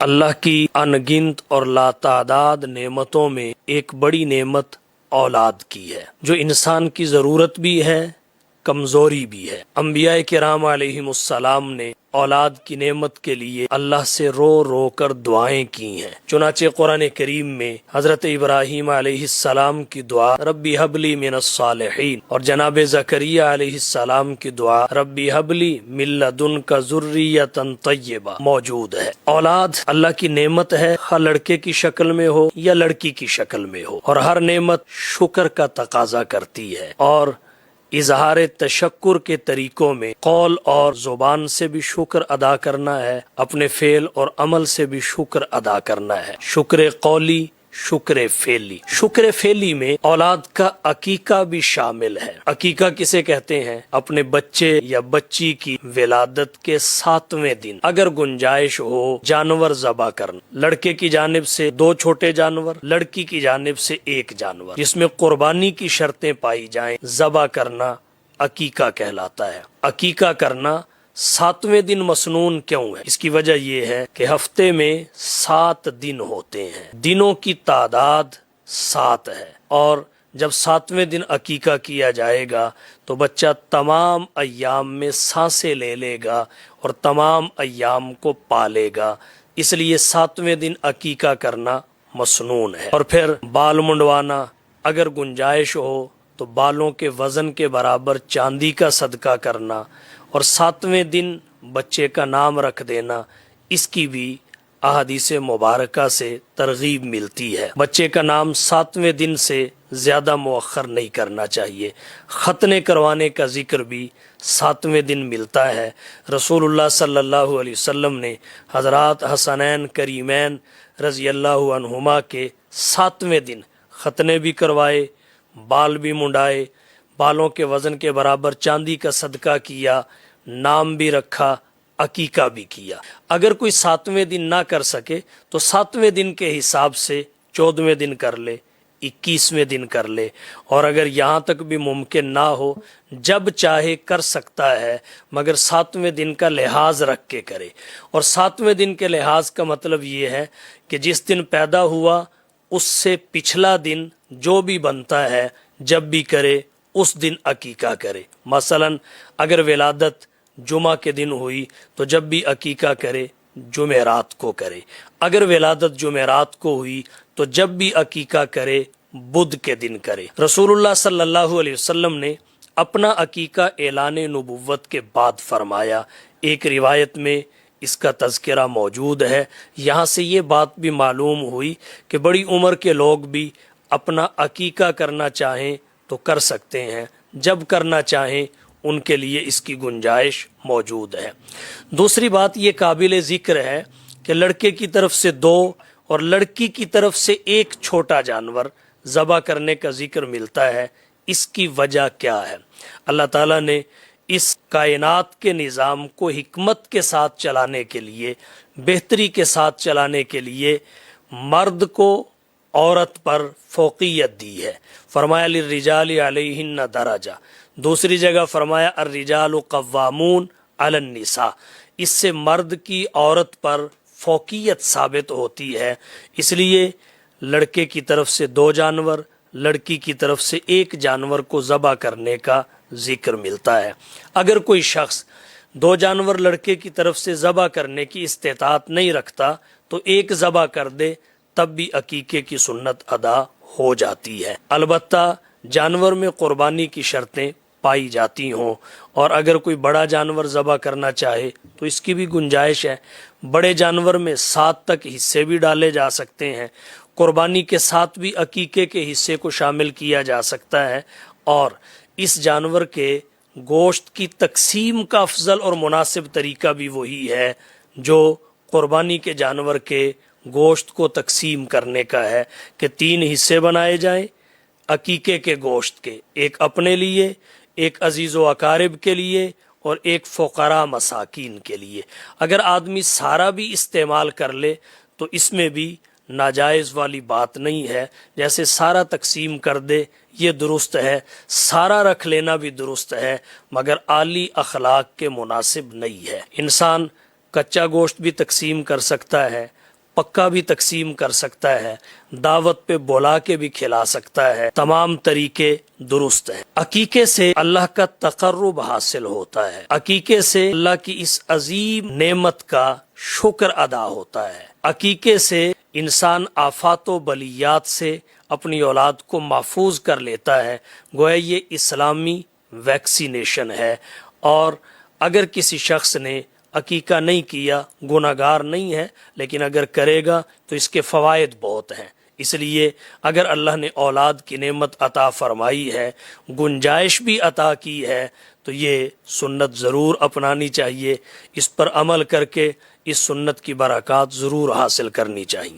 اللہ کی انگنت اور لاتعداد نعمتوں میں ایک بڑی نعمت اولاد کی ہے، جو انسان کی ضرورت بھی ہے، کمزوری بھی ہے۔ انبیاء کرام علیہم السلام نے اولاد کی نعمت کے لیے اللہ سے رو رو کر دعائیں کی ہیں۔ چنانچہ قرآن کریم میں حضرت ابراہیم علیہ السلام کی دعا ربی حب لی من الصالحین اور جناب زکریا علیہ السلام کی دعا ربی حب لی من لدنک ذریۃ طیبہ موجود ہے۔ اولاد اللہ کی نعمت ہے، خواہ لڑکے کی شکل میں ہو یا لڑکی کی شکل میں ہو، اور ہر نعمت شکر کا تقاضا کرتی ہے، اور اظہار تشکر کے طریقوں میں قول اور زبان سے بھی شکر ادا کرنا ہے، اپنے فعل اور عمل سے بھی شکر ادا کرنا ہے۔ شکر قولی، شکر فعلی۔ شکر فعلی میں اولاد کا عقیقہ بھی شامل ہے۔ عقیقہ کسے کہتے ہیں؟ اپنے بچے یا بچی کی ولادت کے 7ویں دن اگر گنجائش ہو جانور ذبح کرنا، لڑکے کی جانب سے 2 چھوٹے جانور، لڑکی کی جانب سے 1 جانور، جس میں قربانی کی شرطیں پائی جائیں، ذبح کرنا عقیقہ کہلاتا ہے۔ عقیقہ کرنا 7ویں دن مسنون کیوں ہے؟ اس کی وجہ یہ ہے کہ ہفتے میں 7 دن ہوتے ہیں، دنوں کی تعداد 7 ہے، اور جب 7ویں دن عقیقہ کیا جائے گا تو بچہ تمام ایام میں سانسیں لے لے گا اور تمام ایام کو پالے گا، اس لیے 7ویں دن عقیقہ کرنا مسنون ہے۔ اور پھر بال منڈوانا، اگر گنجائش ہو تو بالوں کے وزن کے برابر چاندی کا صدقہ کرنا، اور 7ویں دن بچے کا نام رکھ دینا، اس کی بھی احادیث مبارکہ سے ترغیب ملتی ہے۔ بچے کا نام 7ویں دن سے زیادہ مؤخر نہیں کرنا چاہیے۔ ختنے کروانے کا ذکر بھی 7ویں دن ملتا ہے۔ رسول اللہ صلی اللہ علیہ وسلم نے حضرات حسنین کریمین رضی اللہ عنہما کے 7ویں دن ختنے بھی کروائے، بال بھی منڈائے، بالوں کے وزن کے برابر چاندی کا صدقہ کیا، نام بھی رکھا، عقیقہ بھی کیا۔ اگر کوئی 7ویں دن نہ کر سکے تو 7ویں دن کے حساب سے 14ویں دن کر لے، 21ویں دن کر لے، اور اگر یہاں تک بھی ممکن نہ ہو جب چاہے کر سکتا ہے، مگر 7ویں دن کا لحاظ رکھ کے کرے۔ اور 7ویں دن کے لحاظ کا مطلب یہ ہے کہ جس دن پیدا ہوا اس سے پچھلا دن جو بھی بنتا ہے جب بھی کرے اس دن عقیقہ کرے۔ مثلا اگر ولادت جمعہ کے دن ہوئی تو جب بھی عقیقہ کرے جمعرات کو کرے، اگر ولادت جمعرات کو ہوئی تو جب بھی عقیقہ کرے بدھ کے دن کرے۔ رسول اللہ صلی اللہ علیہ وسلم نے اپنا عقیقہ اعلان نبوت کے بعد فرمایا۔ ایک روایت میں اس کا تذکرہ موجود ہے۔ یہاں سے یہ بات بھی معلوم ہوئی کہ بڑی عمر کے لوگ بھی اپنا عقیقہ کرنا چاہیں تو کر سکتے ہیں، جب کرنا چاہیں ان کے لیے اس کی گنجائش موجود ہے۔ دوسری بات یہ قابل ذکر ہے کہ لڑکے کی طرف سے 2 اور لڑکی کی طرف سے 1 چھوٹا جانور ذبح کرنے کا ذکر ملتا ہے۔ اس کی وجہ کیا ہے؟ اللہ تعالیٰ نے اس کائنات کے نظام کو حکمت کے ساتھ چلانے کے لیے، بہتری کے ساتھ چلانے کے لیے مرد کو عورت پر فوقیت دی ہے۔ فرمایا للرجال علیہن درجہ، دوسری جگہ فرمایا الرجال قوامون علی النساء۔ اس سے مرد کی عورت پر فوقیت ثابت ہوتی ہے، اس لیے لڑکے کی طرف سے 2 جانور، لڑکی کی طرف سے 1 جانور کو ذبح کرنے کا ذکر ملتا ہے۔ اگر کوئی شخص 2 جانور لڑکے کی طرف سے ذبح کرنے کی استطاعت نہیں رکھتا تو 1 ذبح کر دے، تب بھی عقیقے کی سنت ادا ہو جاتی ہے۔ البتہ جانور میں قربانی کی شرطیں پائی جاتی ہوں، اور اگر کوئی بڑا جانور ذبح کرنا چاہے تو اس کی بھی گنجائش ہے۔ بڑے جانور میں 7 تک حصے بھی ڈالے جا سکتے ہیں، قربانی کے ساتھ بھی عقیقے کے حصے کو شامل کیا جا سکتا ہے، اور اس جانور کے گوشت کی تقسیم کا افضل اور مناسب طریقہ بھی وہی ہے جو قربانی کے جانور کے گوشت کو تقسیم کرنے کا ہے، کہ 3 حصے بنائے جائیں عقیقے کے گوشت کے، 1 اپنے لیے، 1 عزیز و اقارب کے لیے، اور 1 فقراء مساکین کے لیے۔ اگر آدمی سارا بھی استعمال کر لے تو اس میں بھی ناجائز والی بات نہیں ہے، جیسے سارا تقسیم کر دے یہ درست ہے، سارا رکھ لینا بھی درست ہے، مگر عالی اخلاق کے مناسب نہیں ہے۔ انسان کچا گوشت بھی تقسیم کر سکتا ہے، پکا بھی تقسیم کر سکتا ہے، دعوت پہ بلا کے بھی کھلا سکتا ہے، تمام طریقے درست ہیں۔ عقیقے سے اللہ کا تقرب حاصل ہوتا ہے، عقیقے سے اللہ کی اس عظیم نعمت کا شکر ادا ہوتا ہے، عقیقے سے انسان آفات و بلیات سے اپنی اولاد کو محفوظ کر لیتا ہے۔ گویا یہ اسلامی ویکسینیشن ہے، اور اگر کسی شخص نے عقیقہ نہیں کیا گناہگار نہیں ہے، لیکن اگر کرے گا تو اس کے فوائد بہت ہیں۔ اس لیے اگر اللہ نے اولاد کی نعمت عطا فرمائی ہے، گنجائش بھی عطا کی ہے، تو یہ سنت ضرور اپنانی چاہیے، اس پر عمل کر کے اس سنت کی برکات ضرور حاصل کرنی چاہیے۔